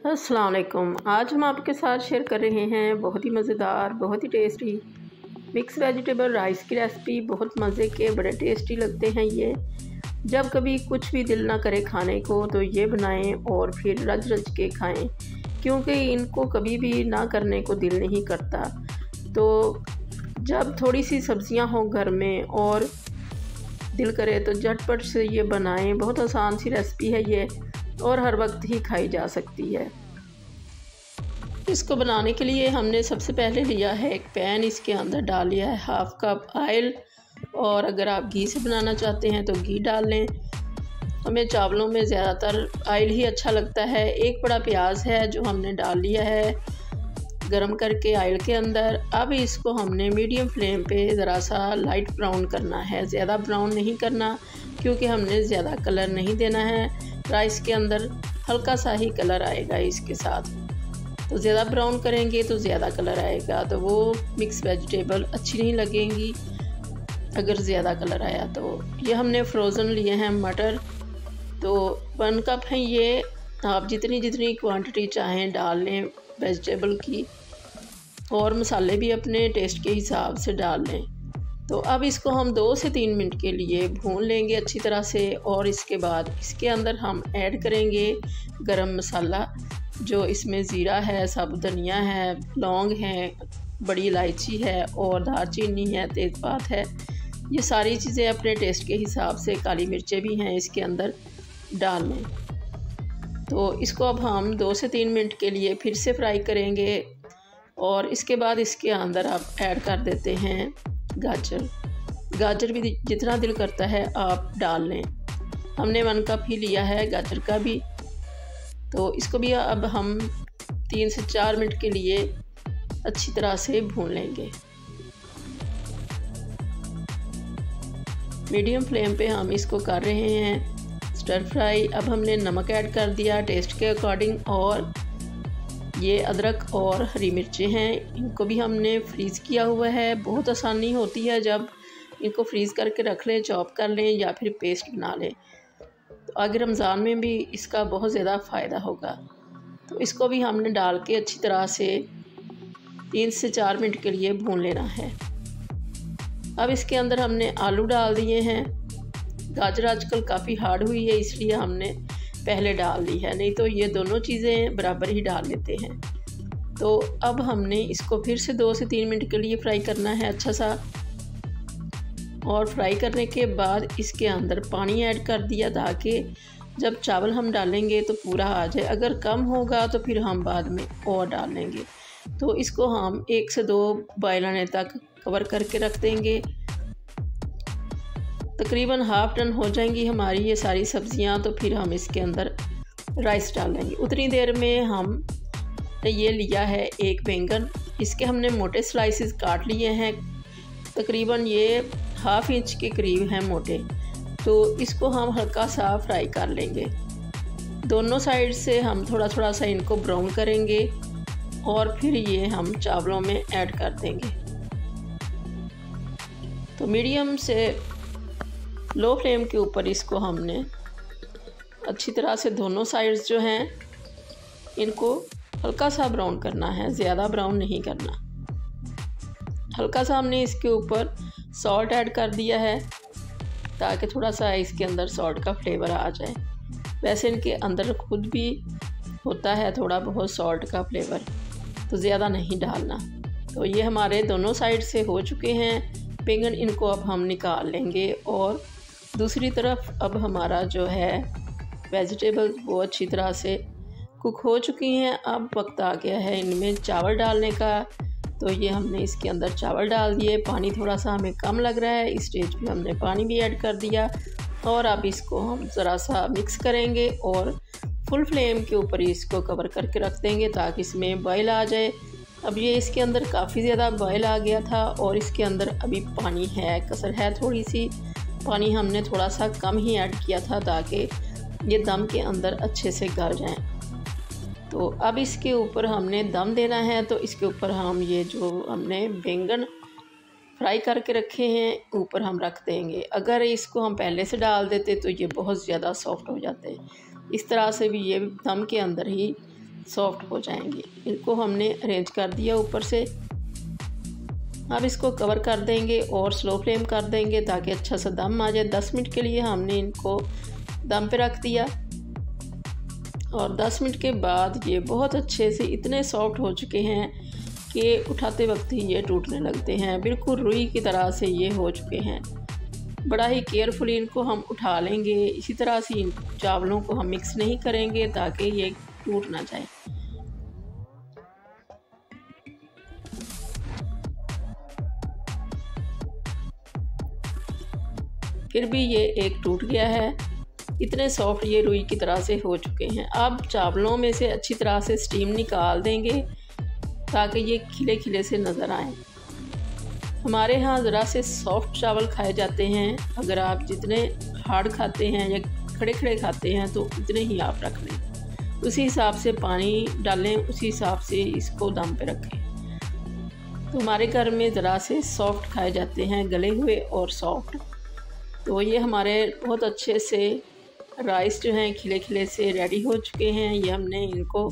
अस्सलाम वालेकुम। आज हम आपके साथ शेयर कर रहे हैं बहुत ही मज़ेदार, बहुत ही टेस्टी मिक्स वेजिटेबल राइस की रेसिपी। बहुत मज़े के, बड़े टेस्टी लगते हैं ये। जब कभी कुछ भी दिल ना करे खाने को तो ये बनाएं और फिर रज रज के खाएं, क्योंकि इनको कभी भी ना करने को दिल नहीं करता। तो जब थोड़ी सी सब्जियां हों घर में और दिल करे तो झटपट से ये बनाएं। बहुत आसान सी रेसिपी है ये और हर वक्त ही खाई जा सकती है। इसको बनाने के लिए हमने सबसे पहले लिया है एक पैन। इसके अंदर डाल लिया है हाफ कप ऑयल, और अगर आप घी से बनाना चाहते हैं तो घी डाल लें। हमें चावलों में ज़्यादातर ऑयल ही अच्छा लगता है। एक बड़ा प्याज है जो हमने डाल लिया है गरम करके ऑयल के अंदर। अब इसको हमने मीडियम फ्लेम पे ज़रा सा लाइट ब्राउन करना है, ज़्यादा ब्राउन नहीं करना, क्योंकि हमने ज़्यादा कलर नहीं देना है राइस के अंदर। हल्का सा ही कलर आएगा इसके साथ, तो ज़्यादा ब्राउन करेंगे तो ज़्यादा कलर आएगा, तो वो मिक्स वेजिटेबल अच्छी नहीं लगेंगी अगर ज़्यादा कलर आया तो। ये हमने फ्रोज़न लिए हैं मटर, तो 1 कप हैं ये। आप जितनी क्वांटिटी चाहें डाल लें वेजिटेबल की, और मसाले भी अपने टेस्ट के हिसाब से डाल लें। तो अब इसको हम 2 से 3 मिनट के लिए भून लेंगे अच्छी तरह से, और इसके बाद इसके अंदर हम ऐड करेंगे गरम मसाला, जो इसमें ज़ीरा है, साबुत धनिया है, लौंग है, बड़ी इलायची है और दालचीनी है, तेज़पात है। ये सारी चीज़ें अपने टेस्ट के हिसाब से, काली मिर्चें भी हैं इसके अंदर डाल लें। तो इसको अब हम 2 से 3 मिनट के लिए फिर से फ्राई करेंगे, और इसके बाद इसके अंदर आप ऐड कर देते हैं गाजर भी जितना दिल करता है आप डाल लें। हमने 1 कप ही लिया है गाजर का भी। तो इसको भी अब हम 3 से 4 मिनट के लिए अच्छी तरह से भून लेंगे। मीडियम फ्लेम पे हम इसको कर रहे हैं स्टर फ्राई। अब हमने नमक ऐड कर दिया टेस्ट के अकॉर्डिंग, और ये अदरक और हरी मिर्चें हैं, इनको भी हमने फ्रीज़ किया हुआ है। बहुत आसानी होती है जब इनको फ्रीज़ करके रख लें, चॉप कर लें या फिर पेस्ट बना लें, तो आगे रमज़ान में भी इसका बहुत ज़्यादा फ़ायदा होगा। तो इसको भी हमने डाल के अच्छी तरह से 3 से 4 मिनट के लिए भून लेना है। अब इसके अंदर हमने आलू डाल दिए हैं। गाजर आजकल काफ़ी हार्ड हुई है, इसलिए हमने पहले डाल दी है, नहीं तो ये दोनों चीज़ें बराबर ही डाल लेते हैं। तो अब हमने इसको फिर से 2 से 3 मिनट के लिए फ्राई करना है अच्छा सा, और फ्राई करने के बाद इसके अंदर पानी ऐड कर दिया, ताकि जब चावल हम डालेंगे तो पूरा आ जाए। अगर कम होगा तो फिर हम बाद में और डाल लेंगे। तो इसको हम 1 से 2 बॉयल आने तक कवर करके रख देंगे। तकरीबन हाफ डन हो जाएंगी हमारी ये सारी सब्जियां, तो फिर हम इसके अंदर राइस डाल देंगे। उतनी देर में हम ये लिया है एक बैंगन, इसके हमने मोटे स्लाइसेस काट लिए हैं, तकरीबन ये 1/2 इंच के करीब हैं मोटे। तो इसको हम हल्का सा फ्राई कर लेंगे। दोनों साइड से हम थोड़ा थोड़ा सा इनको ब्राउन करेंगे, और फिर ये हम चावलों में ऐड कर देंगे। तो मीडियम से लो फ्लेम के ऊपर इसको हमने अच्छी तरह से दोनों साइड्स जो हैं इनको हल्का सा ब्राउन करना है, ज़्यादा ब्राउन नहीं करना। हल्का सा हमने इसके ऊपर सॉल्ट ऐड कर दिया है, ताकि थोड़ा सा इसके अंदर सॉल्ट का फ्लेवर आ जाए। वैसे इनके अंदर खुद भी होता है थोड़ा बहुत सॉल्ट का फ्लेवर, तो ज़्यादा नहीं डालना। तो ये हमारे दोनों साइड से हो चुके हैं बैंगन, इनको अब हम निकाल लेंगे। और दूसरी तरफ अब हमारा जो है वेजिटेबल वो अच्छी तरह से कुक हो चुकी हैं। अब वक्त आ गया है इनमें चावल डालने का। तो ये हमने इसके अंदर चावल डाल दिए। पानी थोड़ा सा हमें कम लग रहा है, इस स्टेज पे हमने पानी भी ऐड कर दिया, और अब इसको हम ज़रा सा मिक्स करेंगे और फुल फ्लेम के ऊपर इसको कवर करके रख देंगे, ताकि इसमें बॉयल आ जाए। अब ये इसके अंदर काफ़ी ज़्यादा बॉयल आ गया था, और इसके अंदर अभी पानी है, कसर है थोड़ी सी। पानी हमने थोड़ा सा कम ही ऐड किया था, ताकि ये दम के अंदर अच्छे से गल जाएं। तो अब इसके ऊपर हमने दम देना है, तो इसके ऊपर हम ये जो हमने बैंगन फ्राई करके रखे हैं ऊपर हम रख देंगे। अगर इसको हम पहले से डाल देते तो ये बहुत ज़्यादा सॉफ्ट हो जाते हैं। इस तरह से भी ये दम के अंदर ही सॉफ्ट हो जाएंगे। इनको हमने अरेंज कर दिया ऊपर से। अब इसको कवर कर देंगे और स्लो फ्लेम कर देंगे ताकि अच्छा सा दम आ जाए। 10 मिनट के लिए हमने इनको दम पे रख दिया और 10 मिनट के बाद ये बहुत अच्छे से इतने सॉफ्ट हो चुके हैं कि उठाते वक्त ही ये टूटने लगते हैं। बिल्कुल रुई की तरह से ये हो चुके हैं। बड़ा ही केयरफुली इनको हम उठा लेंगे। इसी तरह से इन चावलों को हम मिक्स नहीं करेंगे ताकि ये टूट ना जाए। फिर भी ये एक टूट गया है। इतने सॉफ्ट ये रुई की तरह से हो चुके हैं। अब चावलों में से अच्छी तरह से स्टीम निकाल देंगे ताकि ये खिले खिले से नज़र आए। हमारे यहाँ ज़रा से सॉफ्ट चावल खाए जाते हैं। अगर आप जितने हार्ड खाते हैं या खड़े खड़े खाते हैं तो उतने ही आप रख लें। उसी हिसाब से पानी डालें, उसी हिसाब से इसको दम पे रखें। तो हमारे घर में ज़रा से सॉफ्ट खाए जाते हैं, गले हुए और सॉफ्ट। तो ये हमारे बहुत अच्छे से राइस जो हैं खिले खिले से रेडी हो चुके हैं। ये हमने इनको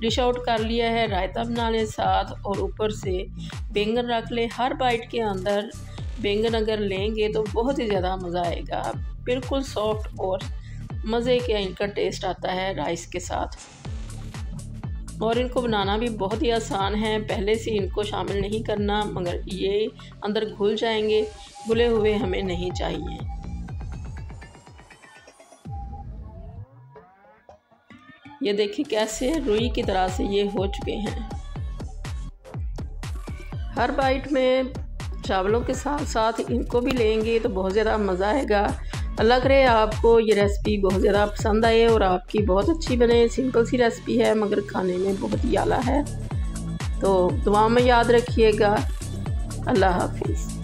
डिश आउट कर लिया है। रायता बना लें साथ और ऊपर से बैंगन रख लें। हर बाइट के अंदर बैंगन अगर लेंगे तो बहुत ही ज़्यादा मज़ा आएगा। बिल्कुल सॉफ्ट और मज़े का इनका टेस्ट आता है राइस के साथ। और इनको बनाना भी बहुत ही आसान है। पहले से इनको शामिल नहीं करना, मगर ये अंदर घुल जाएंगे। घुले हुए हमें नहीं चाहिए। ये देखिए कैसे रुई की तरह से ये हो चुके हैं। हर बाइट में चावलों के साथ साथ इनको भी लेंगे तो बहुत ज़्यादा मज़ा आएगा। अल्लाह करे आपको ये रेसिपी बहुत ज़्यादा पसंद आए और आपकी बहुत अच्छी बने। सिंपल सी रेसिपी है मगर खाने में बहुत ही आला है। तो दुआ में याद रखिएगा। अल्लाह हाफिज़।